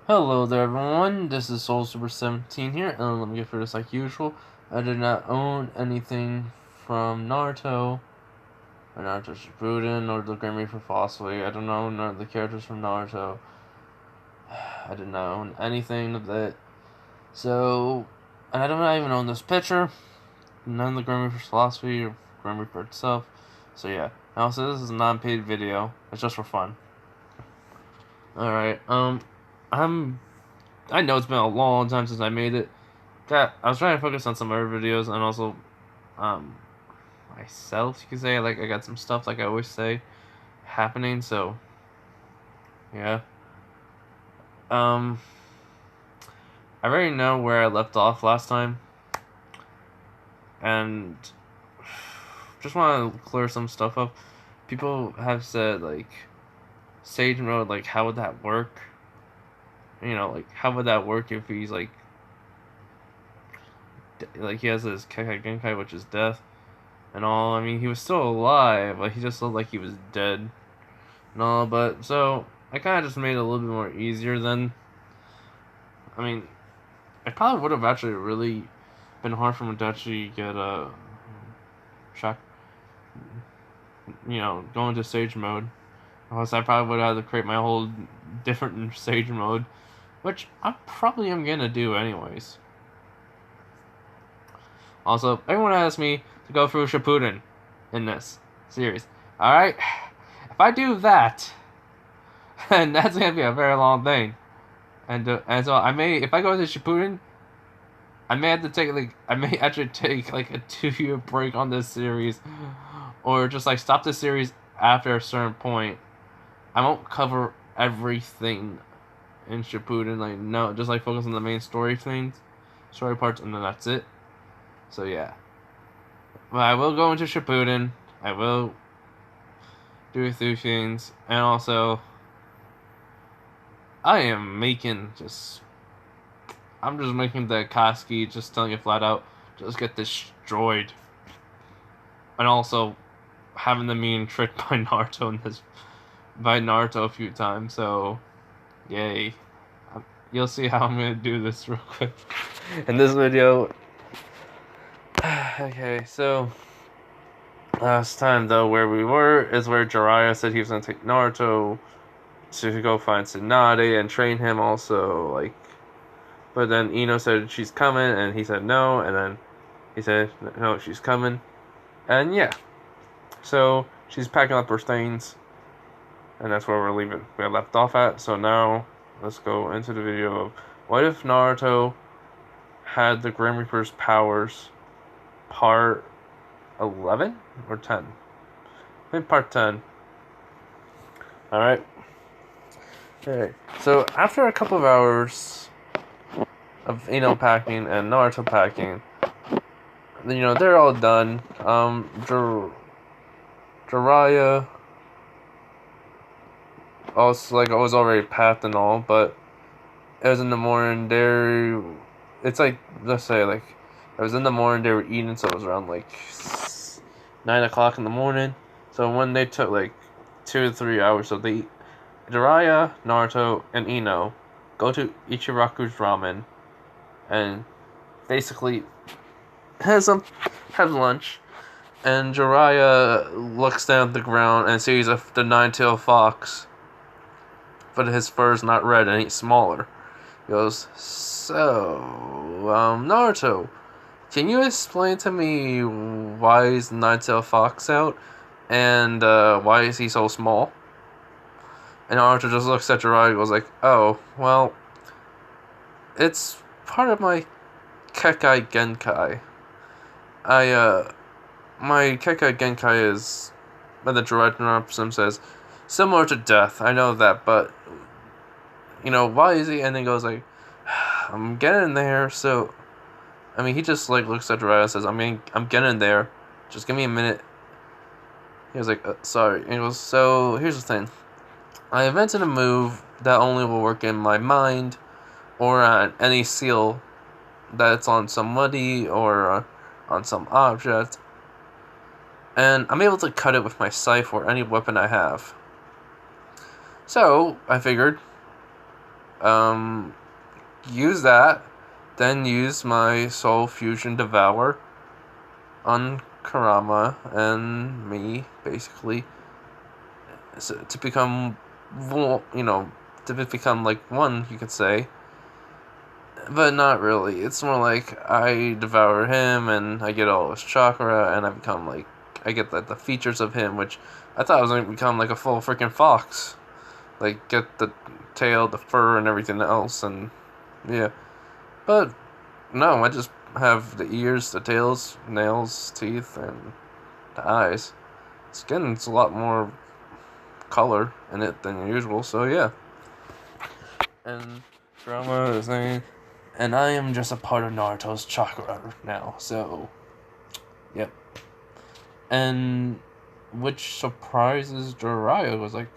Hello there everyone, this is Soul Super 17 here, and let me get through this like usual. I did not own anything from Naruto, or Naruto Shippuden, or the Grim Reaper Philosophy. I don't know none of the characters from Naruto. I did not own anything of that. So, and I don't even own this picture, none of the Grim Reaper's Philosophy, or Grim Reaper itself. So yeah, also this is a non-paid video, it's just for fun. Alright, I know it's been a long time since I made it. I was trying to focus on some other videos and also, um, myself. You could say I got some stuff like I always say happening. So, yeah. Um, I already know where I left off last time, and just want to clear some stuff up. People have said Sage Mode, how would that work? How would that work if he's he has his Kekai Genkai, which is death and all. I mean, he was still alive, but he just looked like he was dead and all. But so I kind of just made it a little bit more easier then. I mean, it probably would have actually really been hard for him to actually get a shock. Go into Sage Mode. Unless I probably would have had to create my whole different Sage Mode, which I probably am gonna do anyways. Also, everyone asked me to go through Shippuden in this series. Alright? If I do that, and that's gonna be a very long thing. And so I may, if I go to Shippuden, I may have to I may actually take a 2-year break on this series, or just stop the series after a certain point. I won't cover everything in Shippuden, no, just focus on the main story parts, and then that's it. So yeah, but I will go into Shippuden. I will do a few things, and also I'm just making the Kakashi, just telling it flat out, just get destroyed. And also having them being tricked by Naruto a few times, so yay. You'll see how I'm gonna do this real quick in this video. Okay, so last time though, where we were is where Jiraiya said he was gonna take Naruto to go find Tsunade and train him also, but then Ino said she's coming, and he said no, and then he said no, she's coming, and yeah, so she's packing up her things, and that's where we left off at. So now let's go into the video of what if Naruto had the Grim Reaper's powers, part 11 or 10? I think part 10. Alright. Okay. So after a couple of hours of packing and Naruto packing, they're all done. Jiraiya also I was already packed and all, but it was in the morning. It's let's say it was in the morning. They were eating, so it was around 9 o'clock in the morning. So when they took 2 to 3 hours, so they Jiraiya, Naruto, and Ino go to Ichiraku's ramen and basically have lunch. And Jiraiya looks down at the ground and sees the nine-tailed fox, but his fur is not red and he's smaller. He goes, so, Naruto, can you explain to me why is the nine-tailed fox out, and why is he so small? And Naruto just looks at Jiraiya and goes oh, well, it's part of my Kekai Genkai. My Kekai Genkai is, by the Jiraiya says, similar to death. I know that, but, why is he? And then goes I'm getting there, so, I mean, he just, looks at Jiraiya and says, I'm getting there. Just give me a minute. He was sorry. And he goes, so, here's the thing. I invented a move that only will work in my mind, or on any seal that's on somebody, or on some object. And I'm able to cut it with my scythe or any weapon I have. So, I figured, Um, use that, then use my Soul Fusion Devour on Kurama and me, basically, so to become, to become like one, you could say. But not really. It's more like I devour him and I get all his chakra and I become like, I get the features of him, which I thought I was going to become like a full freaking fox. Like, get the tail, the fur, and everything else, and yeah. But no, I just have the ears, the tails, nails, teeth, and the eyes. Skin's a lot more color in it than usual, so yeah. And drama is saying, and I am just a part of Naruto's chakra now, so yep. And which surprises Jiraiya was like,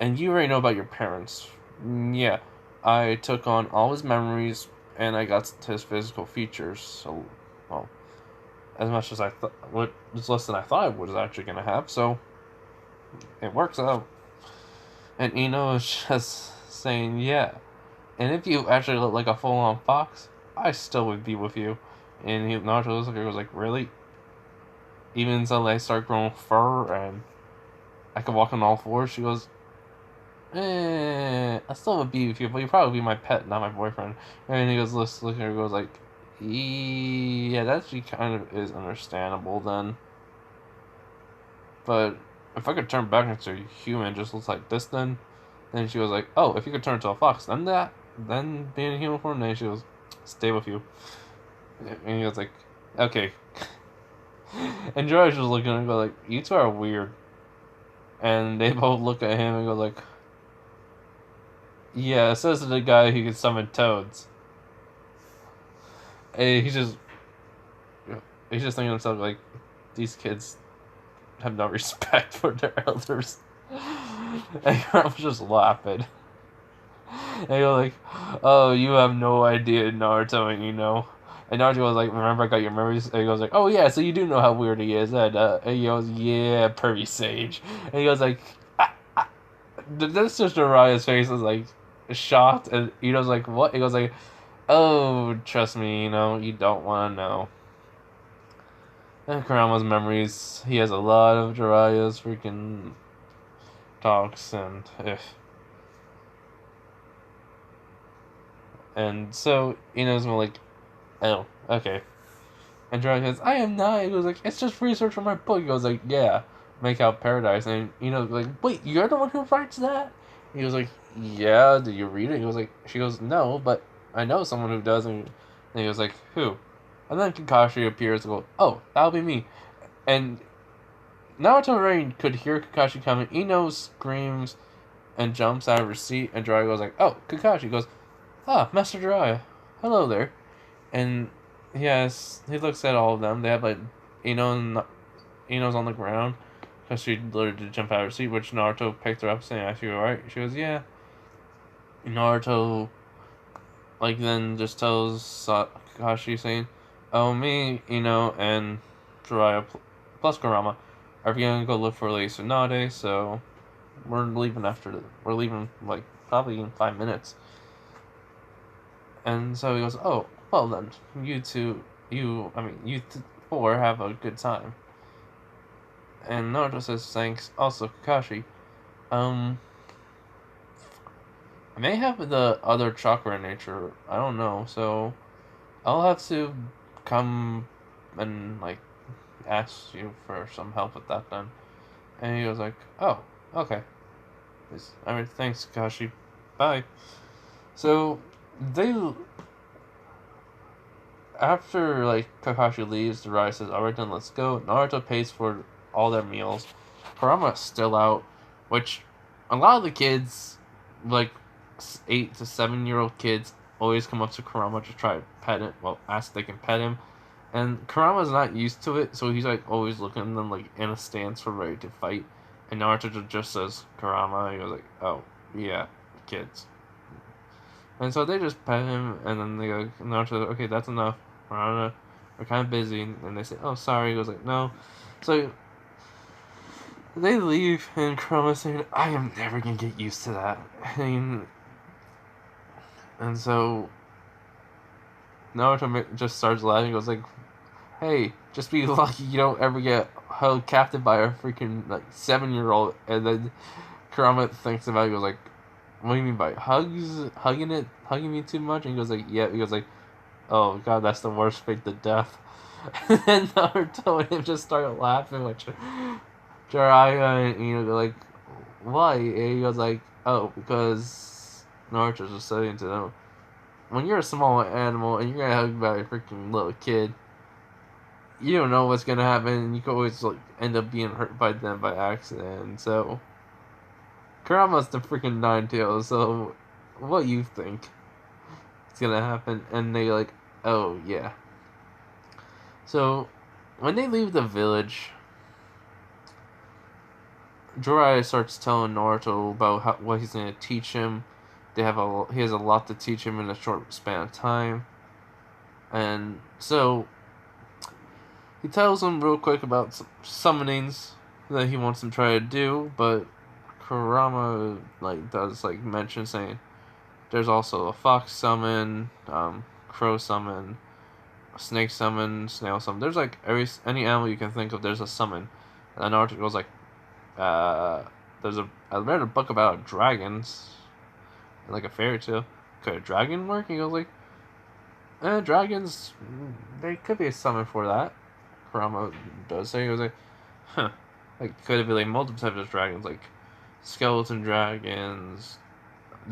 and you already know about your parents. Yeah, I took on all his memories and I got to his physical features. So, well, as much as I thought, what was less than I thought I was actually gonna have. So it works out. And Ino is just saying, yeah. And if you actually look like a full-on fox, I still would be with you. And Naruto was like, really? Even until they start growing fur and I can walk on all fours. She goes, I still would be with you, but you'd probably be my pet, not my boyfriend. And he goes, looking at her, goes like, yeah, that actually kind of is understandable then. But if I could turn back into a human, just looks like this then she was like, oh, if you could turn into a fox, then being a human form, then she goes, stay with you. And he was like, okay. And George was looking at him and go like, you two are weird. And they both look at him and go like, yeah, it says to the guy who can summon toads. And he's just thinking to himself like, these kids have no respect for their elders. And I was just laughing. And you're like, oh, you have no idea, Naruto, and you know. And Naruto was like, remember I got your memories? And he goes like, oh yeah, so you do know how weird he is. And he goes, yeah, pervy sage. And he goes like, that's just Uriah's face is like shocked, and Ito's like, what? He goes like, oh, trust me, you don't want to know. And Kurama's memories, he has a lot of Jiraiya's freaking talks, and if. And so, Ino's more like, oh, okay. And Jiraiya goes, I am not. He goes like, it's just research from my book. He goes like, yeah, make out paradise. And Ino's like, wait, you're the one who writes that? He goes like, yeah, did you read it? He goes like, she goes, no, but I know someone who does. And he goes like, who? And then Kakashi appears and goes, oh, that'll be me. And Naruto already could hear Kakashi coming. Ino screams and jumps out of her seat. And Jiraiya goes like, oh, Kakashi. Goes, ah, Master Jiraiya. Hello there. And he looks at all of them. They have like, Ino's on the ground. Because she literally did jump out of her seat, which Naruto picked her up saying, are you alright? She goes, yeah. Naruto, like, then just tells Kakashi saying, oh, me, and Jiraiya plus Kurama are going to go look for Lady Tsunade, so we're leaving like, probably in 5 minutes. And so he goes, oh, well then, you four have a good time. And Naruto says, thanks, also Kakashi. I may have the other chakra in nature, I don't know, so I'll have to come and, like, ask you for some help with that then. And he was like, oh, okay. Thanks, Kakashi. Bye. So, after, like, Kakashi leaves, Jiraiya says, alright then, let's go. Naruto pays for all their meals. Kurama's still out, which a lot of the kids, like 8 to 7-year-old kids, always come up to Kurama to try to pet him. Well, ask if they can pet him. And Kurama's not used to it, so he's like always looking at them like in a stance for ready to fight. And Naruto just says Kurama. He goes like, "Oh yeah, kids." And so they just pet him, and then they go, Naruto, okay, that's enough. We're kind of busy, and they say, "Oh, sorry." He goes like, "No." So They leave, and Kurama's saying, I am never gonna get used to that. And so Naruto just starts laughing, goes like, hey, just be lucky you don't ever get held captive by a freaking, like, 7-year-old. And then Kurama thinks about it, goes like, what do you mean by hugging me too much? And he goes like, yeah. He goes like, oh god, that's the worst fate to death. And then Naruto and him just started laughing, which Jiraiya, like, why? And he goes like, oh, because Naruto's just saying to them, when you're a small animal and you're gonna hug by a freaking little kid, you don't know what's gonna happen, and you could always like end up being hurt by them by accident. So Kurama's the freaking Nine Tails. So what you think is gonna happen? And they like, oh yeah. So when they leave the village, Jiraiya starts telling Naruto about what he's gonna teach him. He has a lot to teach him in a short span of time, and so he tells him real quick about some summonings that he wants him to try to do, but Kurama does mention saying there's also a fox summon, crow summon, a snake summon, snail summon. There's any animal you can think of. There's a summon, and then Naruto goes like, I read a book about dragons, like a fairy tale. Could a dragon work? He goes like, dragons, they could be a summon for that. Kurama does say, he goes like, huh, could it be multiple types of dragons, like skeleton dragons,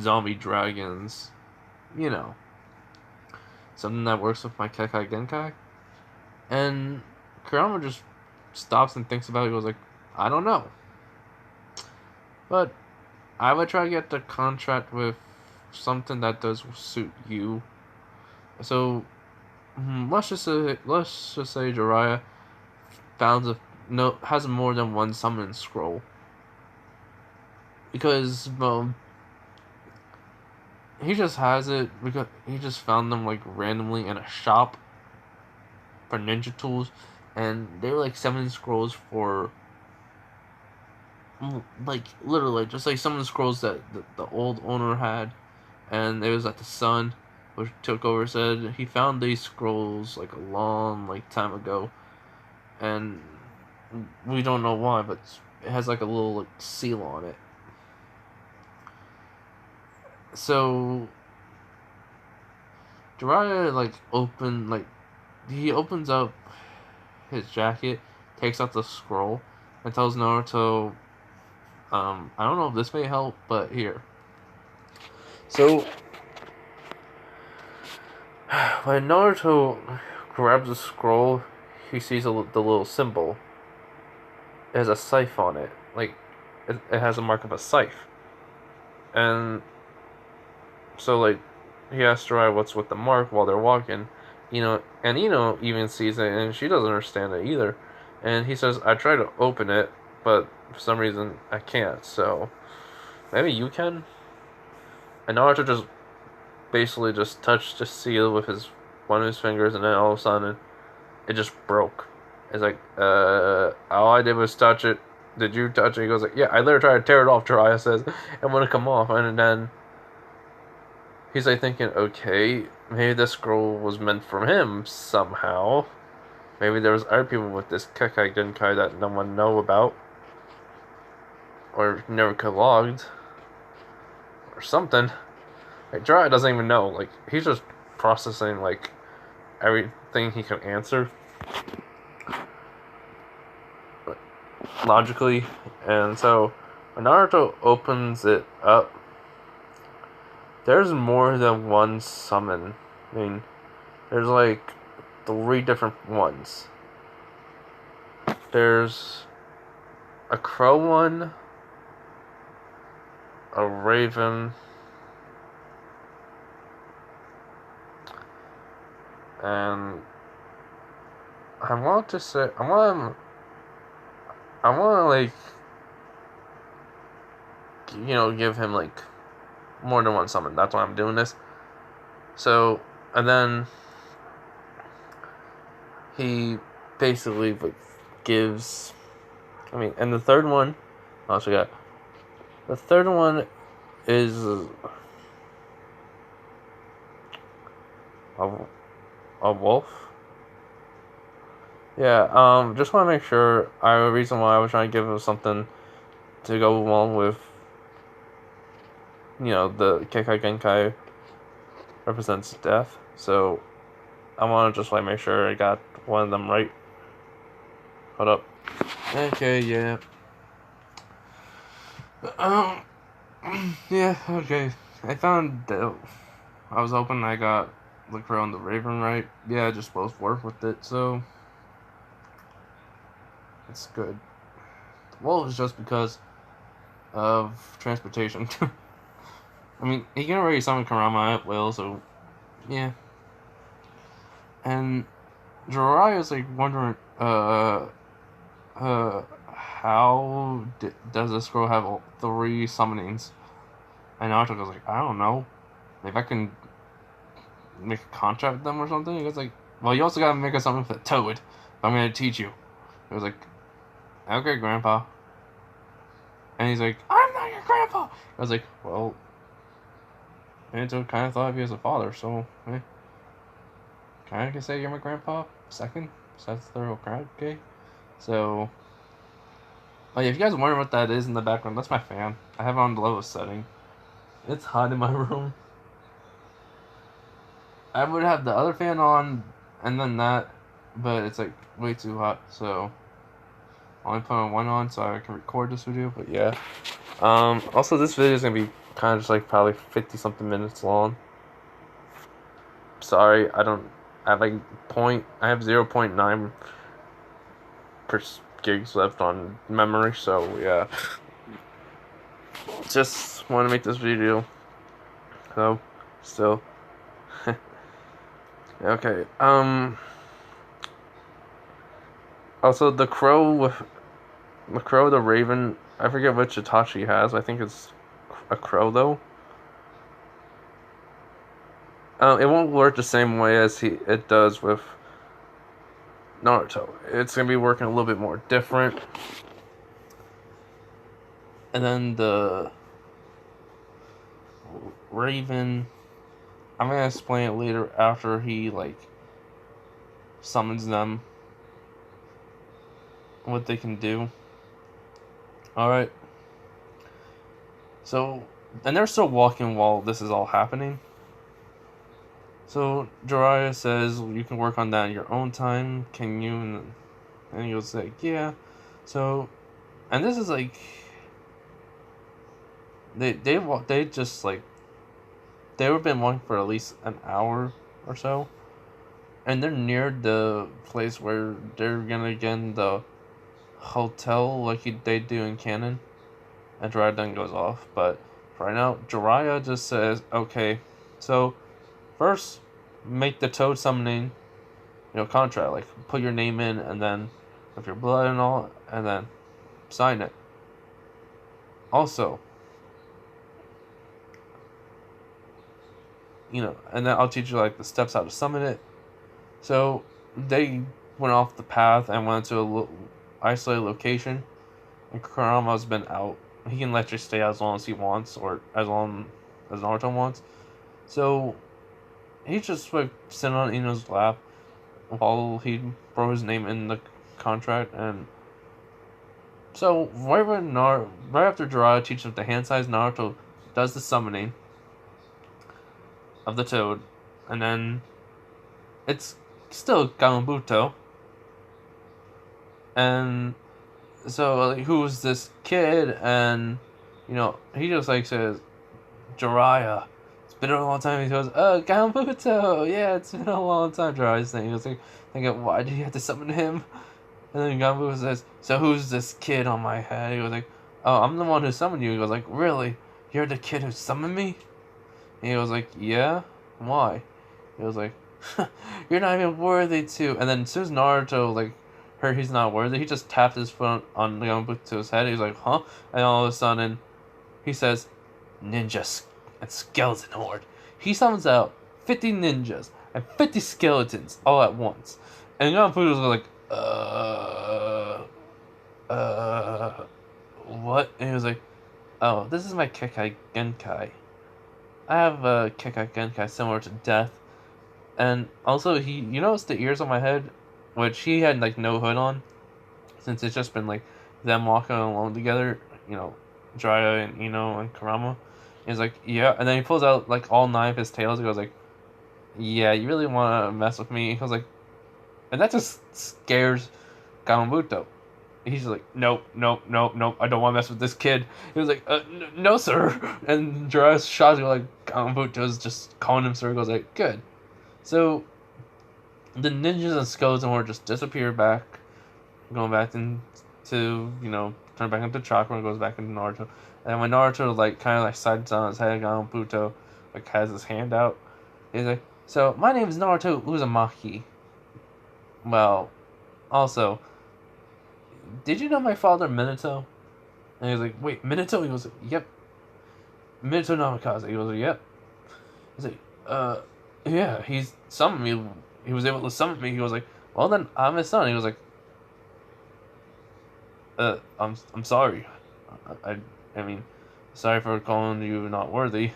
zombie dragons, something that works with my Kekai Genkai? And Kurama just stops and thinks about it. He goes like, I don't know, but I would try to get the contract with something that does suit you. So let's just say Jiraiya has more than one summon scroll, because he just has it because he just found them randomly in a shop for ninja tools, and they were 7 scrolls for literally just some of the scrolls that the old owner had, and it was the son which took over, said he found these scrolls a long time ago, and we don't know why, but it has a little seal on it. So Jiraiya he opens up his jacket, takes out the scroll, and tells Naruto, I don't know if this may help, but here. So when Naruto grabs the scroll, he sees the little symbol. It has a scythe on it. It has a mark of a scythe. And so, he asks Jiraiya what's with the mark while they're walking. And even sees it, and she doesn't understand it either. And he says, I tried to open it, but for some reason I can't, so maybe you can? And Naruto just basically just touched the seal with one of his fingers, and then all of a sudden it just broke. It's all I did was touch it. Did you touch it? He goes yeah, I literally tried to tear it off, Jiraiya says, and wouldn't come off. And then he's thinking, okay, maybe this scroll was meant for him somehow. Maybe there was other people with this Kekai Genkai that no one know about, or never logged, or something. Jiraiya doesn't even know. He's just processing everything he can answer logically. And so when Naruto opens it up, there's more than one summon. I mean, there's 3 different ones. There's a crow one, a raven, and I want to give him more than one summon. That's why I'm doing this. So, and then he basically gives I mean, and the third one, also got the third one is a, a wolf. Yeah. Just want to make sure. The reason why I was trying to give him something to go along with, the Keikai Genkai represents death. So I want to just like make sure I got one of them right. Hold up. Okay. Yeah. Um. Yeah. Okay. I found that I was hoping I got the Crow and the Raven right. Yeah, just both work with it, so it's good. Well, it's just because of transportation. I mean, he can already summon Karama at will, so yeah. And Jiraiya's like wondering, how does this girl have all 3 summonings? And Naruto goes like, I don't know. Maybe I can make a contract with them or something. He goes like, well, you also gotta make a summon with a toad. I'm gonna teach you. It was like, okay, Grandpa. And he's like, I'm not your grandpa. I was like, well, Naruto kind of thought of you as a father, so kind of can say you're my grandpa. Second, besides the third crowd, okay. So, oh yeah, if you guys wondering what that is in the background, that's my fan. I have it on the lowest setting. It's hot in my room. I would have the other fan on, and then that, but it's like way too hot, so I only put one on so I can record this video. But yeah. Also, this video is gonna be kind of just like probably 50 something minutes long. Sorry, I have like I have 0.9 per gigs left on memory, so yeah. Just want to make this video. So, still. Okay. Also, the crow, the raven. I forget which Itachi has. I think it's a crow though. It won't work the same way as it does with Naruto. It's gonna be working a little bit more different. And then the Raven, I'm gonna explain it later after he like summons them, what they can do. Alright. So, and they're still walking while this is all happening. So Jiraiya says, you can work on that in your own time, can you? And he goes like, yeah. So, and this is like, they just like, they've been walking for at least an hour or so. And they're near the place where they're gonna get in the hotel like they do in canon. And Jiraiya then goes off. But right now, Jiraiya just says, okay, so first, make the toad summoning, contract. Like, put your name in, and then, with your blood and all, and then sign it. Also, and then I'll teach you, like, the steps how to summon it. So, they went off the path and went to a isolated location, and Kurama's been out. He can let you stay as long as he wants, or as long as Naruto wants. So, he just like sitting on Ino's lap while he wrote his name in the contract, and so right after Jiraiya teaches him the hand size, Naruto does the summoning of the toad, and then it's still Gamabunta, and so like, who's this kid? And he just like says, Jiraiya. Been a long time. He goes, Gamabunta. Yeah, it's been a long time. Jiraiya's saying, he was like, thinking, why did you have to summon him? And then Gamabunta says, so who's this kid on my head? He goes like, oh, I'm the one who summoned you. He goes like, really? You're the kid who summoned me? And he was like, yeah. Why? He was like, you're not even worthy to. And then as soon as Naruto like heard he's not worthy, he just tapped his foot on Gamabunta's head. He was like, huh? And all of a sudden, he says, ninja and skeleton horde. He summons out 50 ninjas and 50 skeletons all at once. And Gamabunta was like, uh, what? And he was like, oh, this is my Kekai Genkai. I have a Kekai Genkai similar to death. And also, you notice the ears on my head, which he had like no hood on, since it's just been like them walking alone together, you know, Jiraiya and Ino and Kurama. He's like, yeah, and then he pulls out like all 9 of his tails. He goes like, yeah, you really want to mess with me? He goes like, and that just scares Gamabunta. He's like, nope, nope, nope, nope. I don't want to mess with this kid. He was like, no, sir. And Jiraiya's shocked, like Gamabunta's just calling him sir. He goes like, good. So the ninjas and skeleton were just disappear back, going back into, turn back into chakra and goes back into Naruto. And when Naruto like kind of like sides on his head, Gamabunta like has his hand out. He's like, so my name is Naruto Uzumaki. Well, also, did you know my father Minato? And he was like, wait, Minato? He goes, yep. Minato Namikaze. He goes, yep. He's like, yeah, he's summoned me. He was able to summon me. He goes like, well then, I'm his son. He was like, I'm sorry. I mean, sorry for calling you not worthy.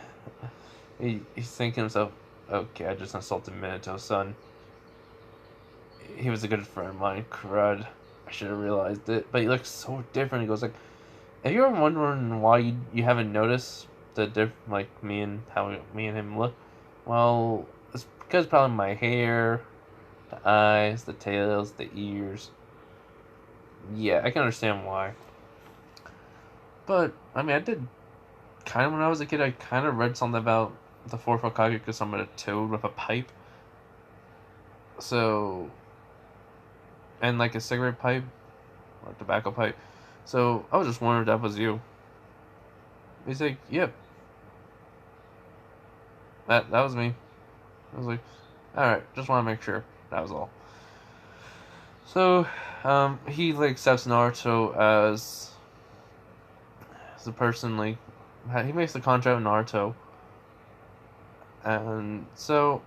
He's thinking to himself, okay, I just insulted Minato's son. He was a good friend of mine, crud. I should have realized it. But he looks so different. He goes like, if you're wondering why you haven't noticed the like me and him look, well, it's because probably my hair, the eyes, the tails, the ears. Yeah, I can understand why. But I mean, I did kind of when I was a kid. I kind of read something about the fourth Hokage because someone had a toad with a pipe. So, and like a cigarette pipe or tobacco pipe. So I was just wondering if that was you. He's like, yep, that was me. I was like, all right, just want to make sure. That was all. So, he like accepts Naruto as the person like he makes the contract with Naruto, and so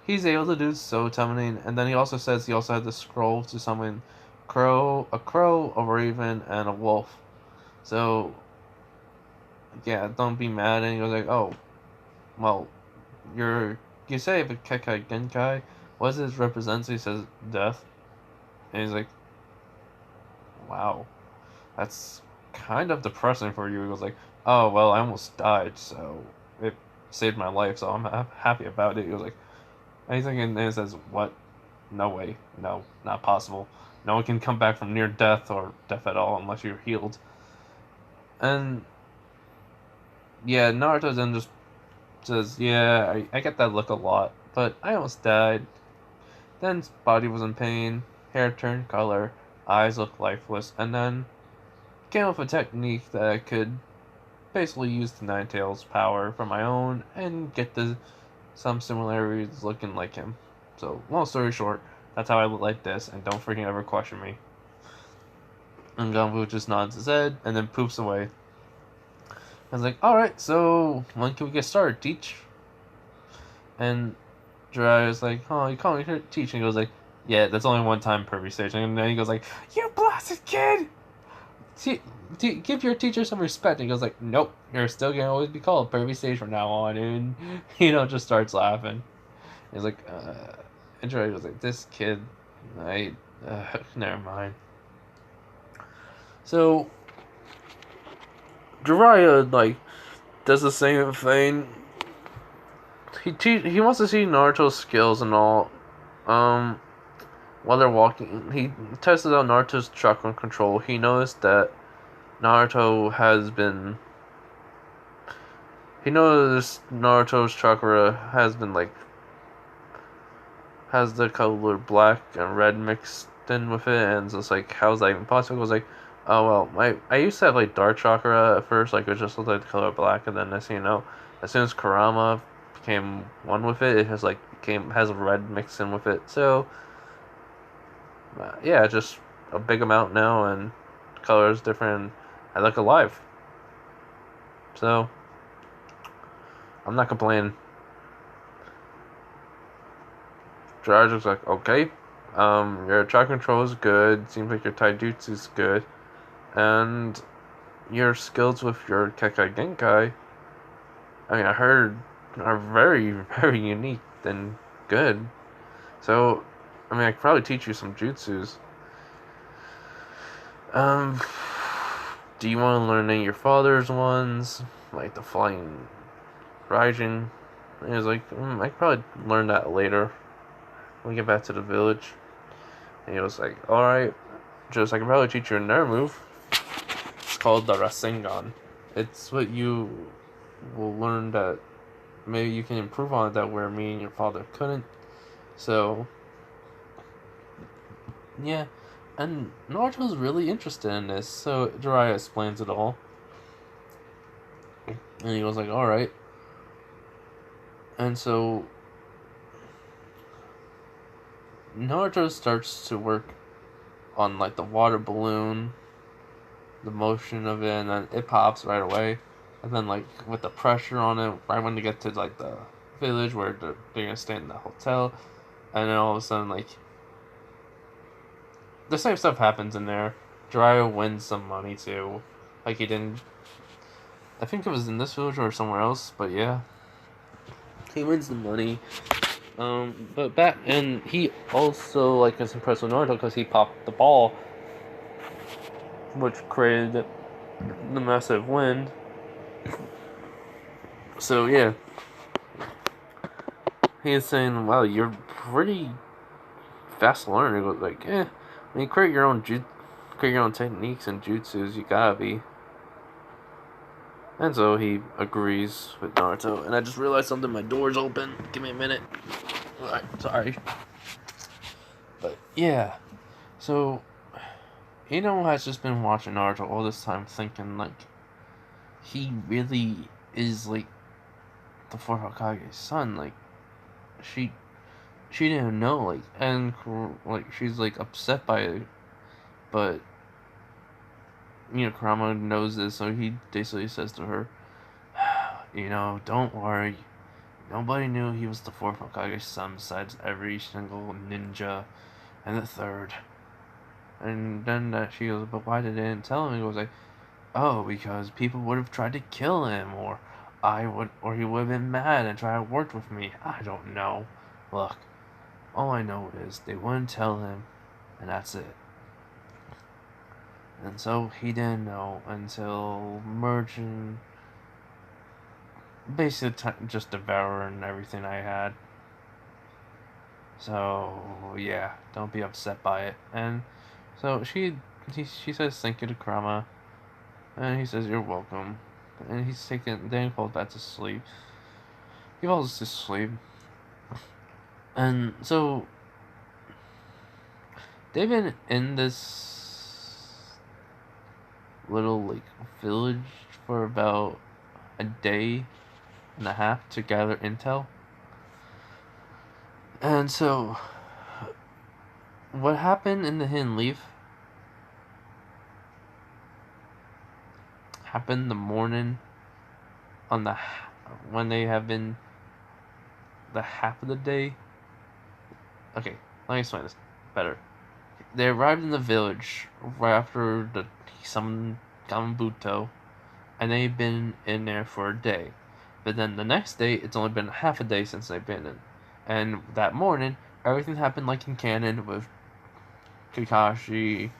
he's able to do soul summoning, and then he also says he also had the scroll to summon a crow, a raven, and a wolf. So, yeah, don't be mad. And he goes like, oh, well, you say if a Kekai Genkai, what does it represent? So he says death, and he's like, wow, that's kind of depressing for you. He goes like, oh well, I almost died, so it saved my life, so I'm happy about it. He goes like, anything, and it says, what? No way, no, not possible. No one can come back from near death or death at all unless you're healed. And yeah, Naruto then just says, yeah, I get that look a lot, but I almost died. Then his body was in pain, hair turned color, eyes looked lifeless, and then came up with a technique that I could basically use the Nine Tails power for my own and get some similarities looking like him. So, long story short, that's how I look like this, and don't freaking ever question me. And Gumbo just nods his head and then poops away. I was like, alright, so when can we get started, Teach? And Jiraiya was like, oh, you call me Teach? And he goes like, yeah, that's only one time per stage. And then he goes like, you blasted kid! Give your teacher some respect. And he goes like, nope, you're still gonna always be called Pervy Sage from now on. And just starts laughing. He's like, and Jiraiya was like, this kid, never mind. So Jiraiya like does the same thing. He wants to see Naruto's skills and all. While they're walking, he tests out Naruto's chakra control. He noticed that Naruto has been. He noticed Naruto's chakra has been like has the color black and red mixed in with it, and it's just like, how is that even possible? It was like, oh well, I used to have like dark chakra at first, like it just looked like the color black, and then as soon as Kurama became one with it, it has like has red mixed in with it. So yeah, just a big amount now, and the color is different. I look alive, so I'm not complaining. George was like, okay, Your attack control is good. Seems like your taijutsu is good, and your skills with your Kekai Genkai, I mean, I heard are very, very unique and good. So, I mean, I could probably teach you some jutsus. Um, do you want to learn any of your father's ones, like the flying Raijin? And he was like, I could probably learn that later when we get back to the village. And he was like, alright, just I can probably teach you another move. It's called the Rasengan. It's what you will learn that maybe you can improve on that where me and your father couldn't. So, yeah. And Naruto's really interested in this, so Jiraiya explains it all. And he was like, alright. And so, Naruto starts to work on, like, the water balloon, the motion of it, and then it pops right away. And then, like, with the pressure on it, right when they get to, like, the village where they're gonna stay in the hotel, and then all of a sudden, like, the same stuff happens in there. Jiraiya wins some money, too. Like, he didn't... I think it was in this village or somewhere else, but yeah. He wins the money. But back... And he also, like, is impressed with Naruto because he popped the ball, which created the massive wind. So, yeah. He is saying, wow, you're pretty fast learner. He goes like, when you create your own techniques and jutsus, you gotta be. And so he agrees with Naruto. And I just realized something, my door's open. Give me a minute. Alright, sorry. But yeah. So Ino has just been watching Naruto all this time thinking like he really is like the fourth Hokage's son. Like she didn't know, like, and like she's like upset by it, but Kurama knows this, so he basically says to her, don't worry, nobody knew he was the fourth Hokage's son besides every single ninja and the third. And then she goes, but why did they didn't tell him? He goes like, oh, because people would have tried to kill him, or he would have been mad and tried to work with me. I don't know. Look, all I know is they wouldn't tell him, and that's it. And so he didn't know until merging, basically just devouring everything I had. So yeah, don't be upset by it. And so she says thank you to Kurama, and he says you're welcome. And then he falls back to sleep. He falls to sleep. And so they've been in this little like village for about a day and a half to gather intel. And so what happened in the Hidden Leaf happened the morning on when they have been the half of the day. Okay, let me explain this better. They arrived in the village right after the some Gamabunta, and they've been in there for a day. But then the next day, it's only been half a day since they've been in. And that morning, everything happened like in canon with Kakashi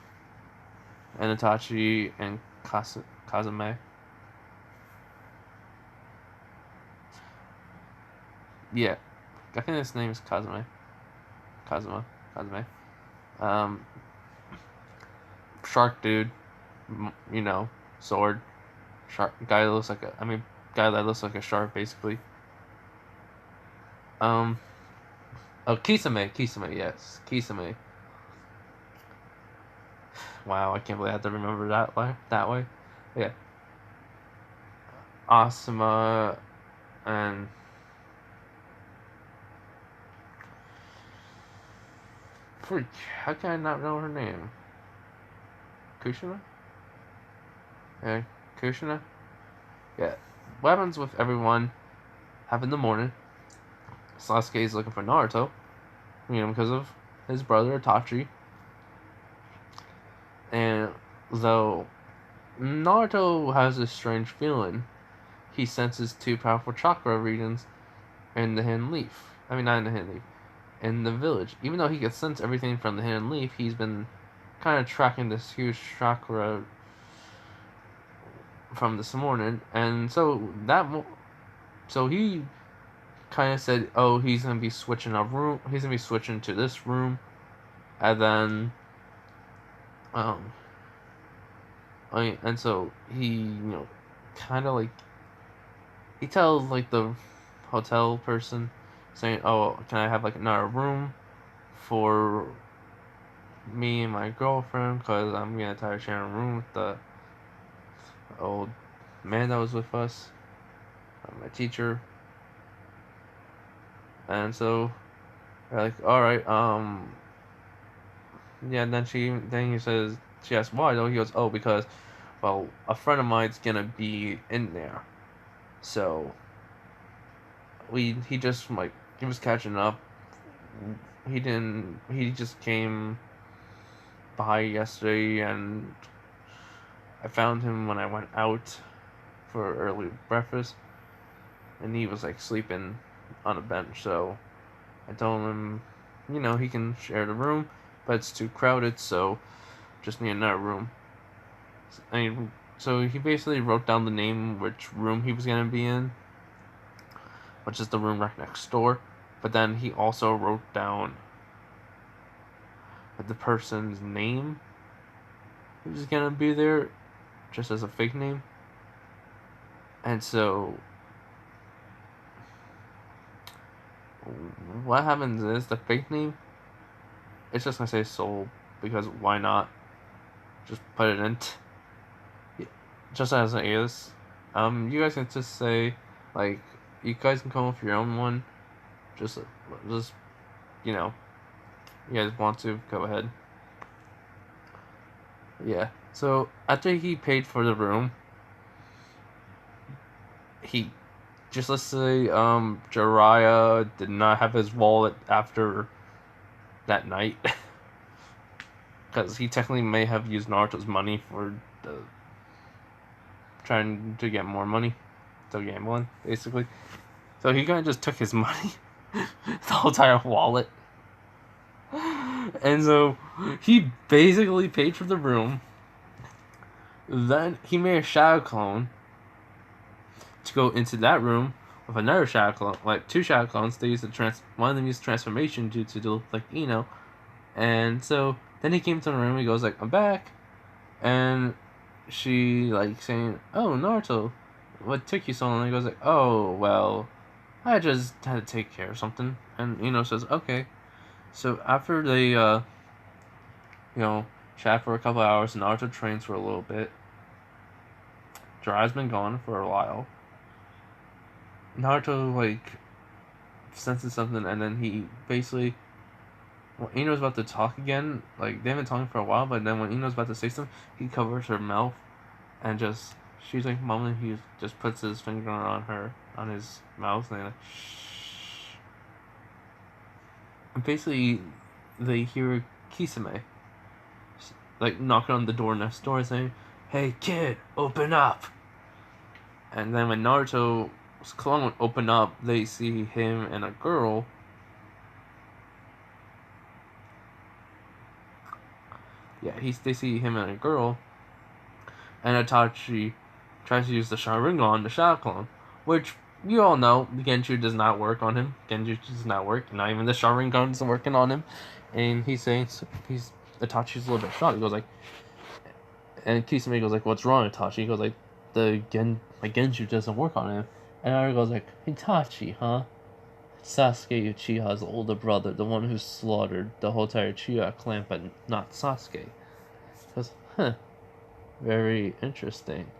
and Itachi and Kisame. Yeah, I think his name is Kazuma. Shark dude, sword, shark guy that looks like guy that looks like a shark basically. Oh, Kisame, yes, Kisame. Wow, I can't believe I had to remember that way. Yeah, Asuma and freak. How can I not know her name? Kushina? Yeah, Kushina? Yeah. What happens with everyone happened in the morning. Sasuke is looking for Naruto. Because of his brother Itachi. And though Naruto has a strange feeling, he senses two powerful chakra regions in the hidden leaf. I mean, not in the hidden leaf, in the village. Even though he can sense everything from the hidden leaf, he's been kind of tracking this huge chakra from this morning, and so he kind of said, "Oh, he's gonna be switching up room. He's gonna be switching to this room," and then, um, and so he, kind of like he tells like the hotel person, saying, "Oh, can I have like another room for me and my girlfriend? Cause I'm getting tired of sharing a room with the old man that was with us, my teacher." And so they're like, "All right, yeah." And then he says, she asks why though. He goes, "Oh, because, well, a friend of mine's gonna be in there, so he just like he was catching up. He just came by yesterday, and I found him when I went out for early breakfast, and he was like sleeping on a bench. So I told him, he can share the room, but it's too crowded, so just need another room." So he basically wrote down the name, which room he was gonna be in, which is the room right next door. But then he also wrote down the person's name who's gonna be there, just as a fake name. And so what happens is the fake name, it's just gonna say Soul, because why not? Just put it in, just as an alias. You guys can just say, like, you guys can come up with your own one. Just, you know, you guys want to go ahead. Yeah. So after he paid for the room, he just, let's say, Jiraiya did not have his wallet after that night, because he technically may have used Naruto's money for the trying to get more money, so gambling basically. So he kind of just took his money, the whole entire wallet, and so he basically paid for the room. Then he made a shadow clone to go into that room with another shadow clone, like two shadow clones. They used one of them used transformation due to look like Ino, and so then he came to the room. He goes like, "I'm back," and she like saying, "Oh, Naruto, what took you so long?" And he goes like, "Oh, well, I just had to take care of something." And Ino says, "Okay." So after they chat for a couple hours, Naruto trains for a little bit. Jiraiya's been gone for a while. Naruto like senses something, and then he basically, when Ino's about to talk again, like they've been talking for a while, but then when Ino's about to say something, he covers her mouth, and just she's like mumbling. He just puts his finger on his mouth, and like shh. And basically, they hear Kisame like knocking on the door next door, saying, "Hey kid, open up." And then when Naruto's clone would open up, they see him and a girl. Yeah, they see him and a girl, and Itachi tries to use the Sharingan on the Shadow Clone, which you all know Genju does not work on him. Genju does not work. Not even the Sharingan is working on him. And he's saying Itachi's a little bit shocked. He goes like, and Kisame goes like, "What's wrong, Itachi?" He goes like, my Genju doesn't work on him." And Naruto goes like, "Itachi, huh? Sasuke Uchiha's older brother, the one who slaughtered the whole entire Uchiha clan, but not Sasuke." Goes, "Huh, very interesting."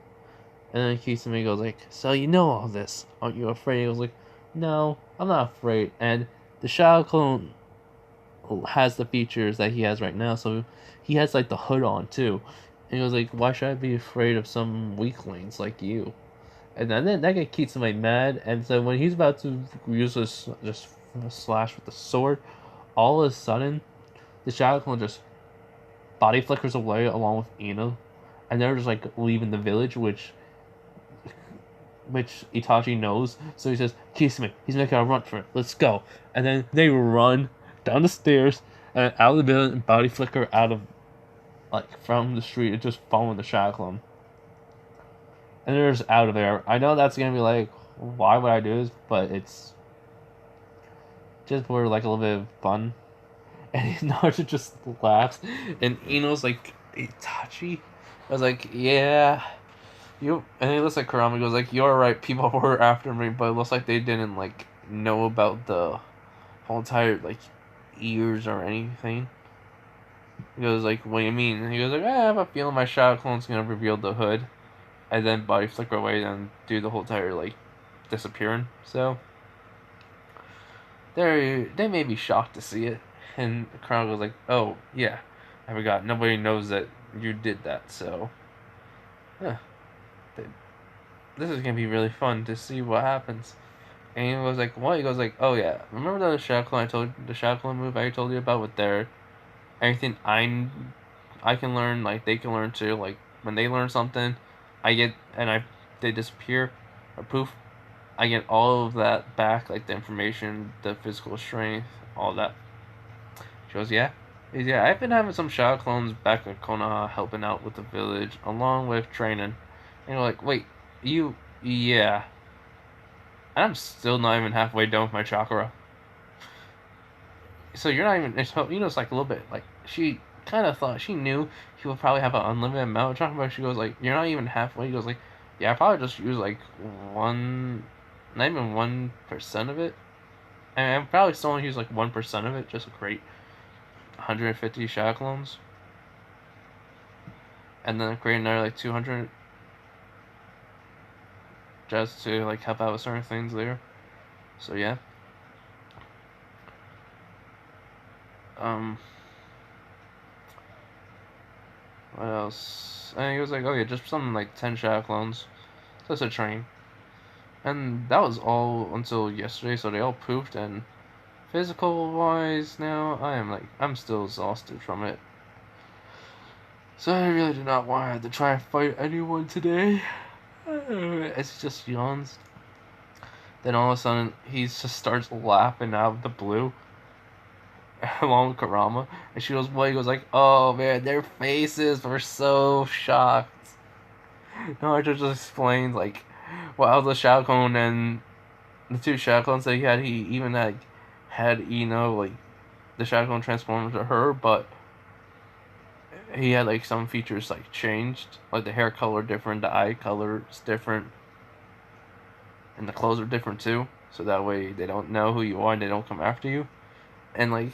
And then Kisame goes like, "So you know all this? Aren't you afraid?" He goes like, "No, I'm not afraid." And the Shadow Clone has the features that he has right now, so he has like the hood on too. And he goes like, "Why should I be afraid of some weaklings like you?" And then that guy Kisame mad, and so when he's about to use this just slash with the sword, all of a sudden the Shadow Clone just body flickers away along with Ino, and they're just like leaving the village, which Itachi knows. So he says, Kisame, he's making a run for it. Let's go. And then they run down the stairs and out of the building and body flicker out of, like, from the street and just following the Shadow Clone. And they're just out of there. I know that's going to be like, why would I do this? But it's just for, like, a little bit of fun. And Naruto just laughs. And Ino's like, Itachi? I was like, yeah. And it looks like Kurama goes like, "You're right. People were after me, but it looks like they didn't like know about the whole entire like ears or anything." He goes like, "What do you mean?" And he goes like, "I have a feeling my Shadow Clone's gonna reveal the hood, and then body flicker away and do the whole entire like disappearing." So they may be shocked to see it, and Kurama goes like, "Oh yeah, I forgot. Nobody knows that you did that, so." Huh. This is gonna be really fun to see what happens. And he goes like, what? He goes like, oh yeah, remember the Shadow Clone the Shadow Clone move I told you about with their everything I can learn, like they can learn too. Like when they learn something, they disappear or poof. I get all of that back, like the information, the physical strength, all that. She goes, yeah. Yeah, I've been having some Shadow Clones back at Konoha helping out with the village, along with training. And you're like, wait, yeah. And I'm still not even halfway done with my chakra. So you're not even, it's like a little bit, like, she kind of thought, she knew he would probably have an unlimited amount of chakra, but she goes like, you're not even halfway. He goes like, yeah, I probably just use like not even 1% of it. And I probably still only use like 1% of it just to create 150 Shadow Clones. And then create another like 200 just to like help out with certain things there. So yeah. What else? And he was like, oh yeah, just something like 10 Shadow Clones. Just a train. And that was all until yesterday, so they all poofed, and physical wise now, I'm still exhausted from it. So I really do not want to try and fight anyone today. It's just yawns. Then all of a sudden, he just starts laughing out of the blue. Along with Kurama. And she goes, what? He goes like, oh man, their faces were so shocked. Naruto just explains like, well, the Shadow Clone and the two Shadow Clones that he even had like the Shadow Clone transform into her, but he had like some features like changed, like the hair color different, the eye color is different, and the clothes are different too. So that way they don't know who you are and they don't come after you. And like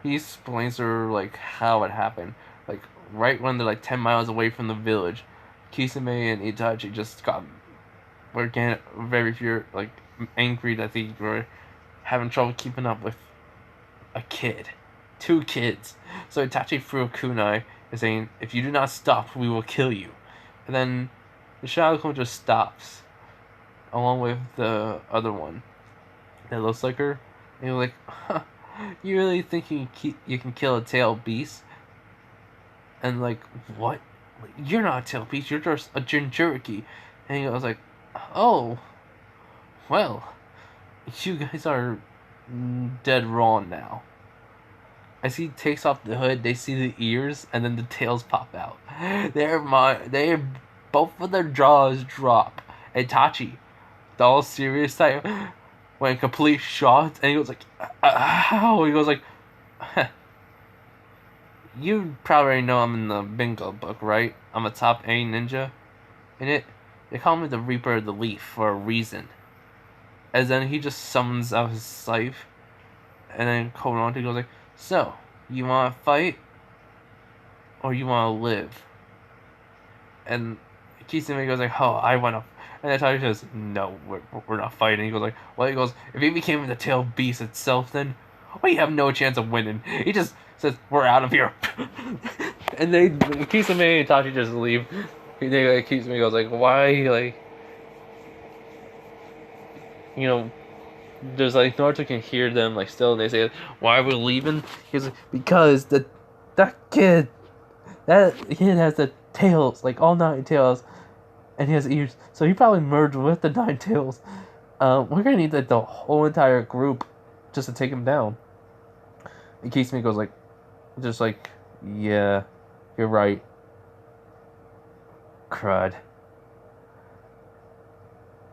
he explains to her like how it happened. Like right when they're like 10 miles away from the village, Kisame and Itachi just were getting very like angry that they were having trouble keeping up with a kid. 2 kids. So Itachi threw a kunai and saying, if you do not stop, we will kill you. And then the Shadow Clone just stops. Along with the other one that looks like her. And you're like, huh, you really think you can kill a tailed beast? And like, what? You're not a tailed beast, you're just a Jinchuriki. And he was like, oh, well, you guys are dead wrong now. As he takes off the hood, they see the ears, and then the tails pop out. Both of their jaws drop. Itachi, the all serious type, went complete shocked, and he goes like, "Ow!" He goes like, "You probably already know I'm in the bingo book, right? I'm a top A ninja in it. They call me the Reaper of the Leaf for a reason." And then he just summons out his scythe, and then Koronto goes like, so, you want to fight? Or you want to live? And Kisame goes like, oh, I want to... And then Itachi says, no, we're not fighting. He goes like, well, he goes, if he became the tailed beast itself, then we have no chance of winning. He just says, we're out of here. And Kisame and Itachi just leave. Kisame goes like, why, like... You know, there's like Naruto can hear them like still, and they say, "Why are we leaving?" He's like, "Because that kid has the tails, like all 9 tails, and he has ears, so he probably merged with the 9 tails. We're gonna need like the whole entire group just to take him down." And Kisame goes like, just like, "Yeah, you're right." Crud.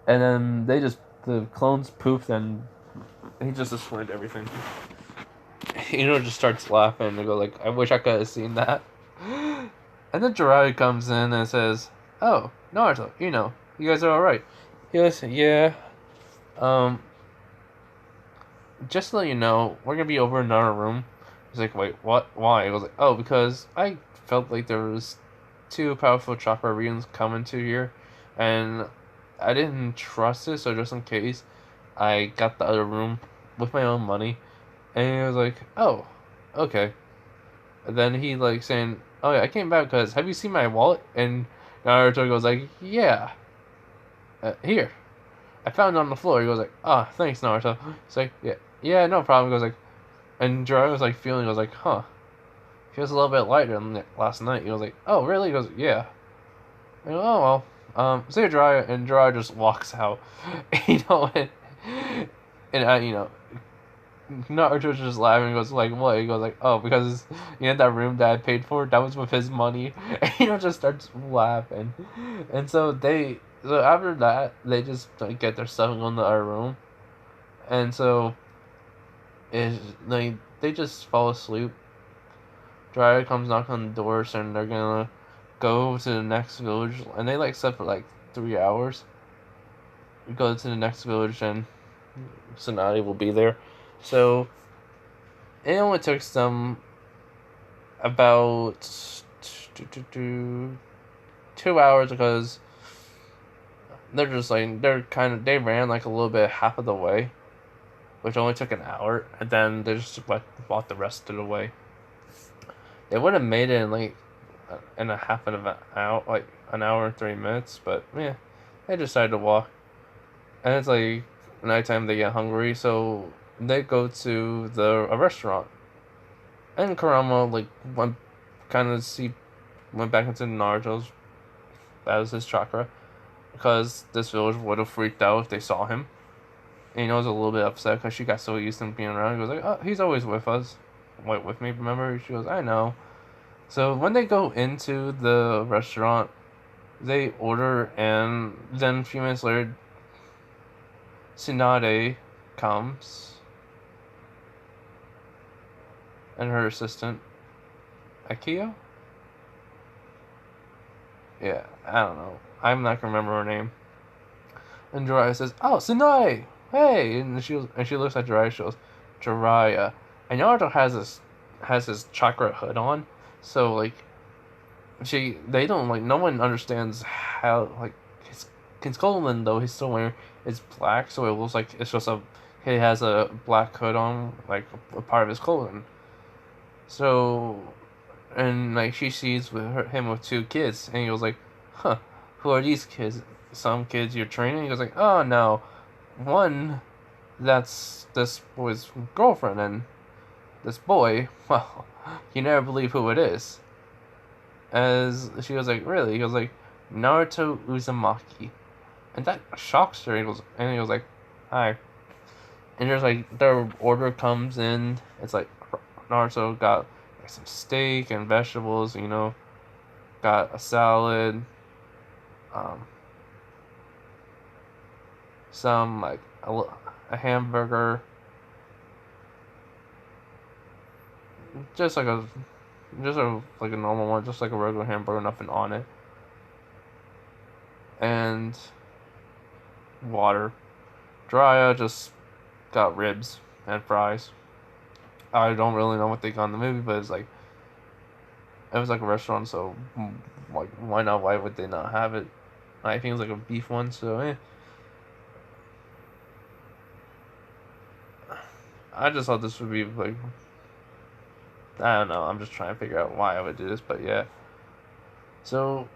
And then the clones poof, and he just explained everything. Just starts laughing and go like, "I wish I could have seen that." And then Jiraiya comes in and says, "Oh, Naruto, you guys are all right." He goes, "Yeah, um, just to let you know, we're gonna be over in another room." He's like, "Wait, what? Why?" He goes like, "Oh, because I felt like there was two powerful chakra regions coming to here, and I didn't trust it, so just in case, I got the other room with my own money." And he was like, "Oh, okay." And then he like saying, "Oh yeah, I came back because have you seen my wallet?" And Naruto goes like, "Yeah, here. I found it on the floor." He goes like, "Ah, oh, thanks, Naruto." He's like, "Yeah, yeah, no problem." He goes like, and Jiraiya was like feeling, he was like, "Huh, feels a little bit lighter than last night." He was like, "Oh, really?" He goes, "Yeah." And, "Oh well, see you, Jiraiya." And Jiraiya just walks out, and Naruto's just laughing and goes like, "What?" He goes like, "Oh, because that room that I paid for, that was with his money." And just starts laughing. And so after that, they just like get their stuff and go in the other room. And so is like they just fall asleep. Dryer comes knock on the doors and they're gonna go to the next village, and they like slept for like 3 hours. We go to the next village and Tsunade will be there. So it only took them about 2 hours because they ran like a little bit half of the way, which only took an hour, and then they just walked the rest of the way. They would have made it in like in a half of an hour, like an hour and 3 minutes, but yeah, they decided to walk. And it's like nighttime, they get hungry, so they go to a restaurant. And Kurama like went back into Naruto's, that was his chakra, because this village would have freaked out if they saw him. And he was a little bit upset because she got so used to him being around. He goes like, "Oh, he's always with us, wait with me, remember?" She goes, "I know." So when they go into the restaurant, they order, and then a few minutes later, Tsunade comes, and her assistant, Akio? Yeah, I don't know. I'm not gonna remember her name. And Jiraiya says, "Oh, Tsunade! Hey!" And she looks at Jiraiya. She goes, "Jiraiya." And Naruto has his chakra hood on, so like they don't like no one understands how like his colon though he's still wearing is black, so it looks like it's just he has a black hood on like a part of his colon. So and like she sees him with 2 kids, and he goes like, "Huh, who are these kids? Some kids you're training?" He goes like, "Oh no, one that's this boy's girlfriend, and this boy, well, you never believe who it is." As she was like, "Really?" He goes like, "Naruto Uzumaki." And that shocks her. He goes like, "Hi." And there's like their order comes in. It's like Naruto got like some steak and vegetables. Got a salad, um, some like a hamburger, just like like a normal one, just like a regular hamburger, nothing on it, and water. Jiraiya just got ribs and fries. I don't really know what they got in the movie, but it was like a restaurant, so like why not? Why would they not have it? I think it was like a beef one, so I just thought this would be like, I don't know. I'm just trying to figure out why I would do this, but yeah. So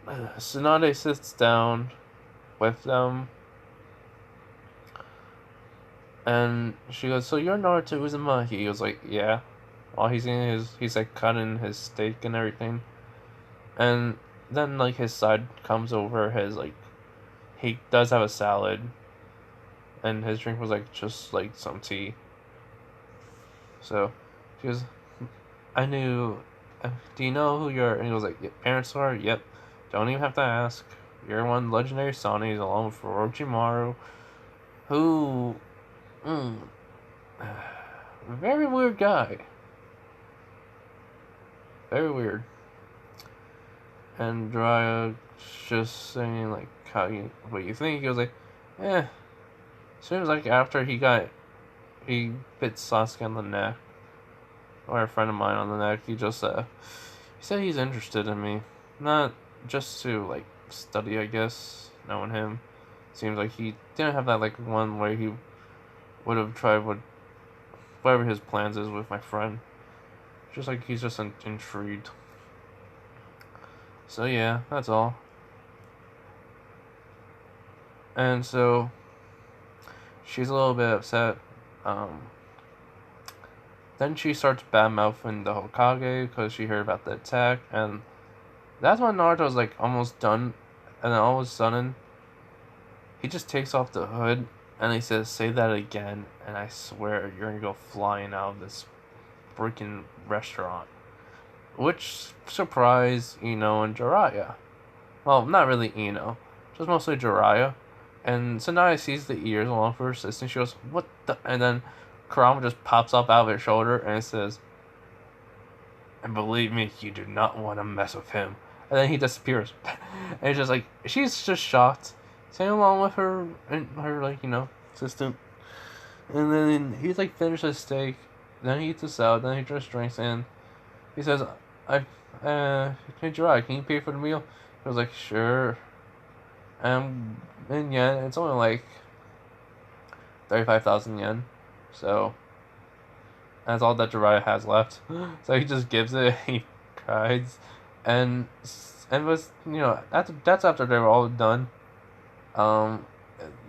Tsunade sits down with them, And she goes, "So you're Naruto Uzumaki?" He goes like, "Yeah." While he's like cutting his steak and everything, and then like his side comes over. His like he does have a salad, and his drink was like just like some tea. So she goes, "I knew. Do you know who your?" And he was like, "Your parents are." Yep. Don't even have to ask. You're one legendary Sonies along with Orochimaru, who, mm, very weird guy. Very weird. And Jiraiya just saying like what you think. He was like, eh. Seems like after he bit Sasuke on the neck, or a friend of mine on the neck. He said he's interested in me, not just to like study. I guess knowing him, seems like he didn't have that like one where he would have tried whatever his plans is with my friend. Just like he's just intrigued. So yeah, that's all. And so she's a little bit upset. Um, then she starts bad mouthing the Hokage because she heard about the attack, and that's when Naruto's like almost done, and then all of a sudden, he just takes off the hood and he says, "Say that again, and I swear you're gonna go flying out of this freaking restaurant." Which surprised Ino and Jiraiya. Well, not really Ino, just mostly Jiraiya. And Tsunade sees the ears along for her sister, and she goes, "What the?" And then Kurama just pops up out of his shoulder and it says, "And believe me, you do not want to mess with him." And then he disappears. And it's just like, she's just shocked, sitting along with her and her, like, assistant. And then he's like, finishes his steak, then he eats a salad, then he just drinks, and he says, "I, hey Jiraiya, can you pay for the meal?" He was like, "Sure." In yen, it's only like 35,000 yen. So, that's all that Jiraiya has left. So he just gives it, he cries. And, was, that's after they were all done. Um,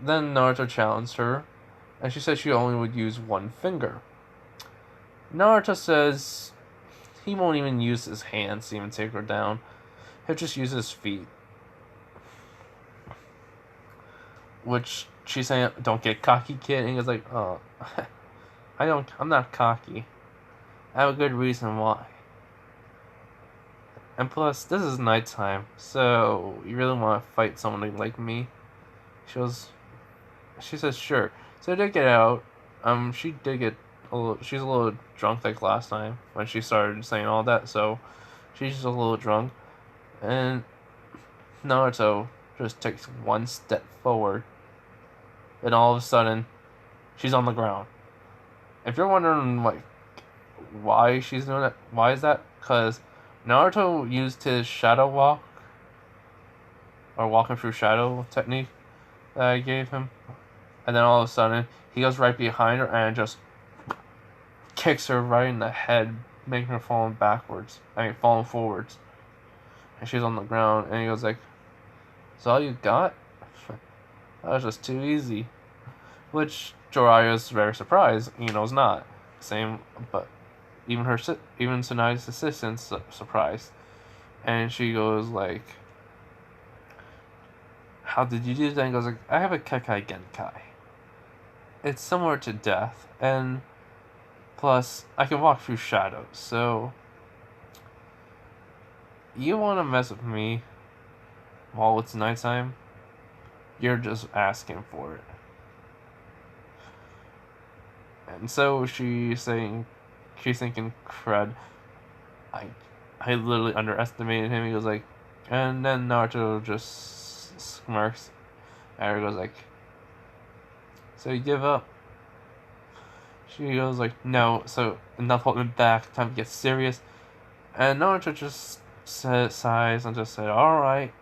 then Naruto challenged her, and she said she only would use one finger. Naruto says he won't even use his hands to even take her down. He'll just use his feet. Which she's saying, "Don't get cocky, kid." And he was like, "Oh, I'm not cocky. I have a good reason why. And plus, this is nighttime, so you really want to fight someone like me?" She was, she says, "Sure." So they get out. She did get she's a little drunk like last time when she started saying all that, so she's just a little drunk. And Naruto just takes one step forward, and all of a sudden, she's on the ground. If you're wondering like why she's doing that, why is that? Because Naruto used his shadow walk, or walking through shadow technique that I gave him, and then all of a sudden he goes right behind her and just kicks her right in the head, making her falling forwards, and she's on the ground. And he goes like, "Is that all you got?" That was just too easy. Which Jiraiya's very surprised. Ino's not. Same, but even Tsunade's assistant's surprised, and she goes like, "How did you do that?" And goes like, "I have a Kekai Genkai. It's similar to death, and plus I can walk through shadows. So you want to mess with me while it's nighttime? You're just asking for it." And so she's thinking, "Crud, I, I literally underestimated him." He goes like, and then Naruto just smirks, and he goes like, "So you give up?" She goes like, "No, so enough holding back, time to get serious." And Naruto just sighs and just said, "Alright,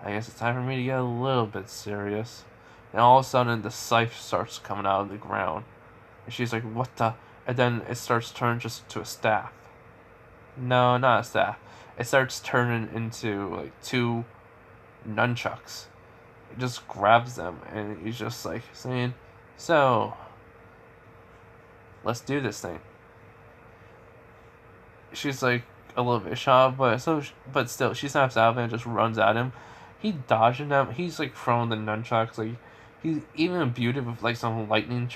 I guess it's time for me to get a little bit serious." And all of a sudden, the scythe starts coming out of the ground. And she's like, "What the?" And then it starts turning just to a staff. No, not a staff. It starts turning into like two nunchucks. He just grabs them and he's just like saying, "So, let's do this thing. She's like a little bit shocked, but still, she snaps out of it and just runs at him. He dodging them. He's like throwing the nunchucks. Like he's even imbued with like some lightning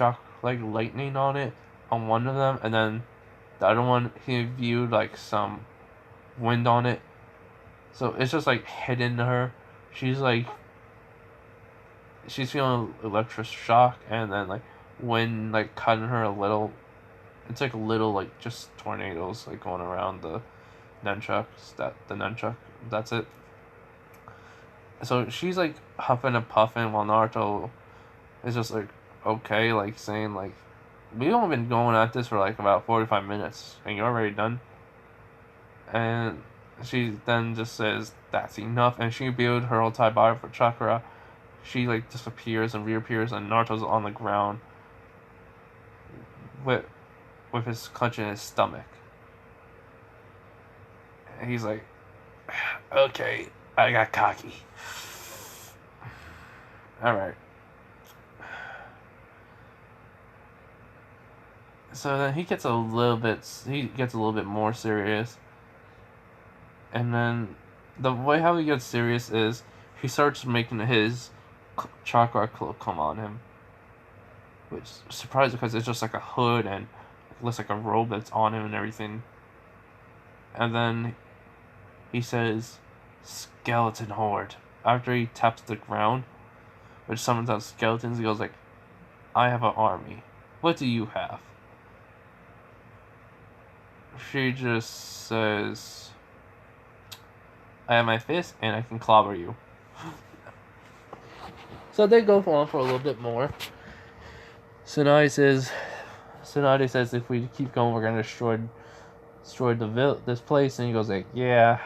on it on one of them, and then the other one he viewed like some wind on it. So it's just like hidden to her. She's like she's feeling electric shock, and then like wind like cutting her a little. It's like a little like just tornadoes like going around the nunchucks. The nunchuck. That's it. So she's like huffing and puffing while Naruto is just like okay, like saying like we've only been going at this for like about 45 minutes and you're already done. And she then just says that's enough, and she built her whole body for chakra. She like disappears and reappears, and Naruto's on the ground with his clenching his stomach. And he's like, okay, I got cocky. Alright. So then he gets a little bit more serious. And then the way how he gets serious is he starts making his chakra cloak come on him. Which is surprising because it's just like a hood and it looks like a robe that's on him and everything. And then he says, skeleton horde. After he taps the ground, which summons out skeletons, he goes like, I have an army. What do you have? She just says, I have my fist and I can clobber you. So they go on for a little bit more. Tsunade says if we keep going, we're gonna destroy this place, and he goes like, yeah.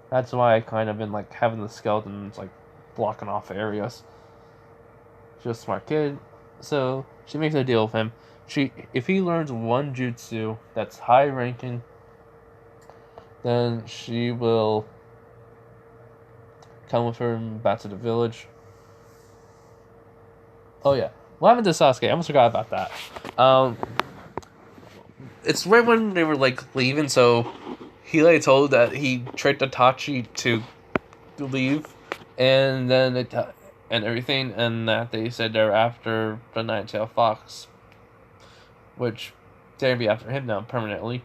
That's why I kind of been like having the skeletons like blocking off areas. She's a smart kid, so she makes a deal with him. If he learns one jutsu that's high ranking, then she will come with her back to the village. Oh yeah, what happened to Sasuke? I almost forgot about that. It's right when they were like leaving, so he like told that he tricked Itachi to leave, and then and everything, and that they said they're after the Nine-Tailed Fox, which they're gonna be after him now permanently,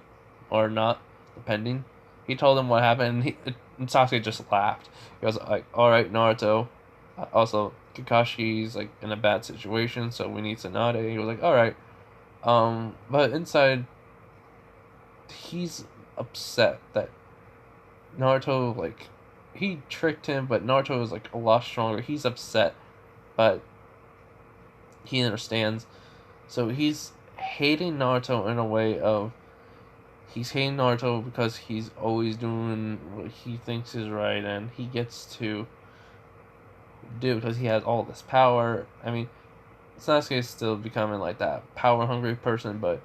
or not, depending. He told him what happened, and Sasuke just laughed. He was like, "All right, Naruto. Also, Kakashi's like in a bad situation, so we need Tsunade." He was like, "All right." But inside, he's upset that Naruto, like, he tricked him, but Naruto is like a lot stronger. He's upset, but he understands. So he's hating Naruto in a way of he's hating Naruto because he's always doing what he thinks is right, and he gets to do because he has all this power. I mean, Sasuke is still becoming like that power hungry person, but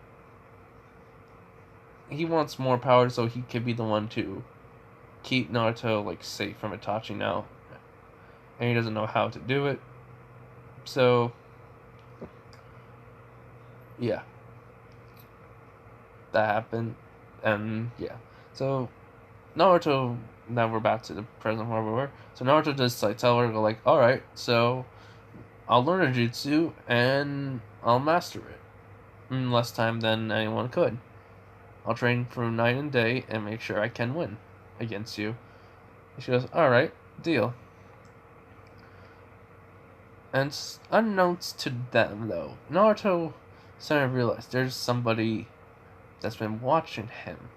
he wants more power so he could be the one to keep Naruto like safe from Itachi now, and he doesn't know how to do it. So yeah, that happened, and yeah. So Naruto. Now we're back to the present where we were. So Naruto just like tell her, go like, all right, so I'll learn a jutsu and I'll master it in less time than anyone could. I'll train for night and day and make sure I can win against you. And she goes, all right, deal. And unbeknownst to them, though, Naruto suddenly realized there's somebody that's been watching him.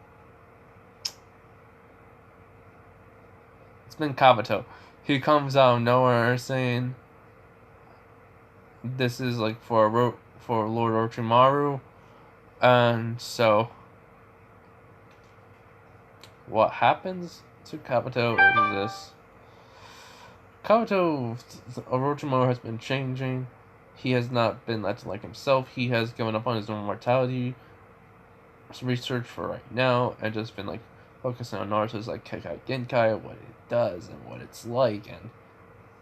It's been Kabuto. He comes out of nowhere saying, "This is like for Lord Orochimaru," and so what happens to Kabuto is this: Kabuto Orochimaru has been changing. He has not been acting like himself. He has given up on his own mortality research for right now, and just been like focusing on Naruto's like Kekai Genkai, what it does and what it's like and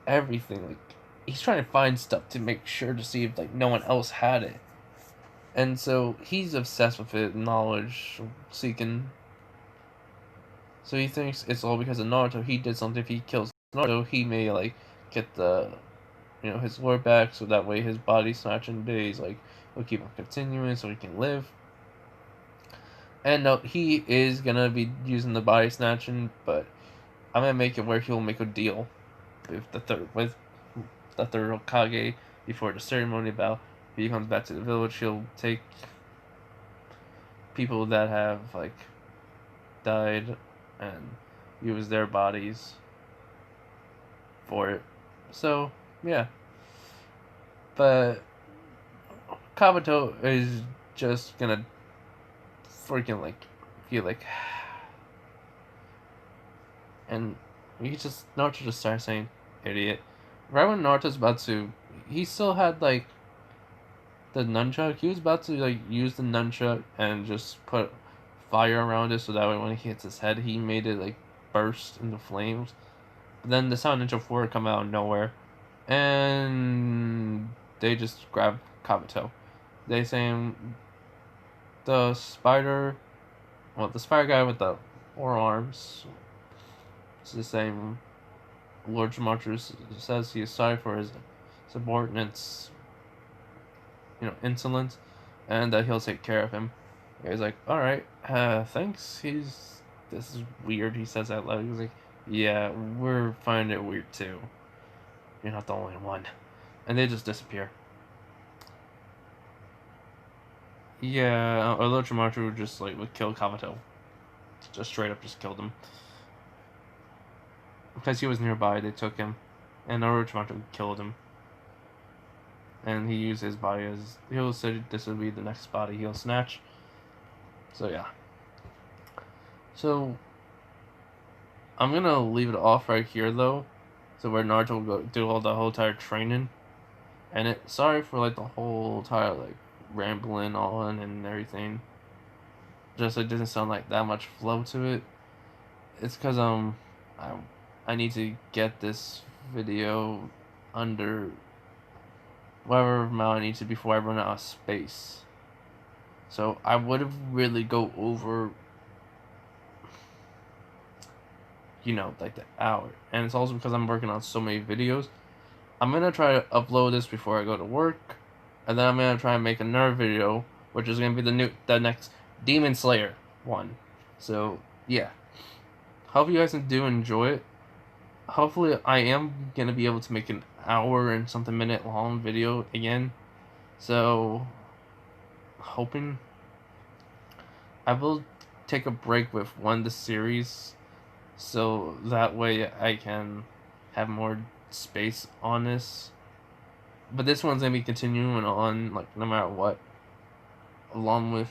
everything. Like he's trying to find stuff to make sure to see if like no one else had it. And so he's obsessed with it, knowledge seeking. So he thinks it's all because of Naruto. He did something. If he kills Naruto, he may like get the his lore back, so that way his body snatching days will keep on continuing, so he can live. And no, he is gonna be using the body snatching, but I'm gonna make it where he'll make a deal with the third Hokage before the ceremony bell. If he comes back to the village, he'll take people that have died and use their bodies for it. So yeah, but Kabuto is just gonna freaking feel and Naruto just starts saying idiot. Right when Naruto's about to, he still had the nunchuck. He was about to use the nunchuck and just put fire around it so that way when he hits his head, he made it burst into flames. But then the Sound Ninja 4 come out of nowhere, and they just grab Kabuto. They say the spider, the spider guy with the four arms. It's the same. Lord Shimachu says he is sorry for his subordinates, insolence, and that he'll take care of him. He's like, all right, thanks. This is weird. He says that loud. He's like, yeah, we're finding it weird too. You're not the only one, and they just disappear. Yeah, Lord Shimachu just would kill Kabuto. Just straight up, just killed him. Because he was nearby, they took him, and Orochimaru killed him. And he used his body as he'll say this will be the next body he'll snatch. So yeah. So I'm gonna leave it off right here though, so where Naruto will go do all the whole entire training, and sorry for the whole entire rambling on and everything. Just it didn't sound like that much flow to it. It's because I need to get this video under whatever amount I need to before I run out of space. So I would have really go over, the hour. And it's also because I'm working on so many videos. I'm going to try to upload this before I go to work. And then I'm going to try and make another video, which is going to be the next Demon Slayer one. So, yeah. Hope you guys do enjoy it. Hopefully I am going to be able to make an hour and something minute long video again. So, hoping I will take a break with the series, so that way I can have more space on this. But this one's going to be continuing on, no matter what, along with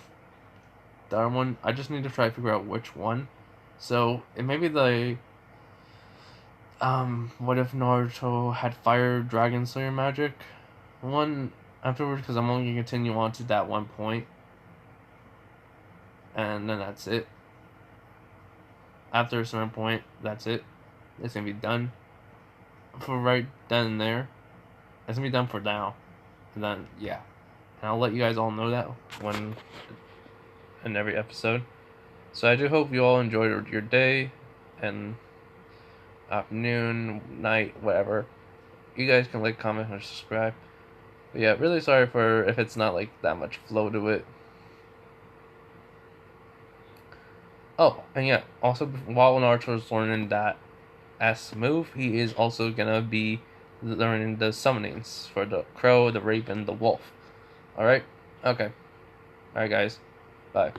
the other one. I just need to try to figure out which one. So, it may be what if Naruto had Fire Dragon Slayer magic one afterwards, because I'm only going to continue on to that one point. And then that's it. After a certain point, that's it. It's going to be done for right then and there. It's going to be done for now. And then, yeah. And I'll let you guys all know that in every episode. So I do hope you all enjoyed your day and afternoon, night, whatever. You guys can comment, or subscribe. But yeah, really sorry for if it's not that much flow to it. Oh, and yeah, also while Naruto is learning that S move, he is also gonna be learning the summonings for the crow, the raven, the wolf. Alright? Okay. Alright guys. Bye.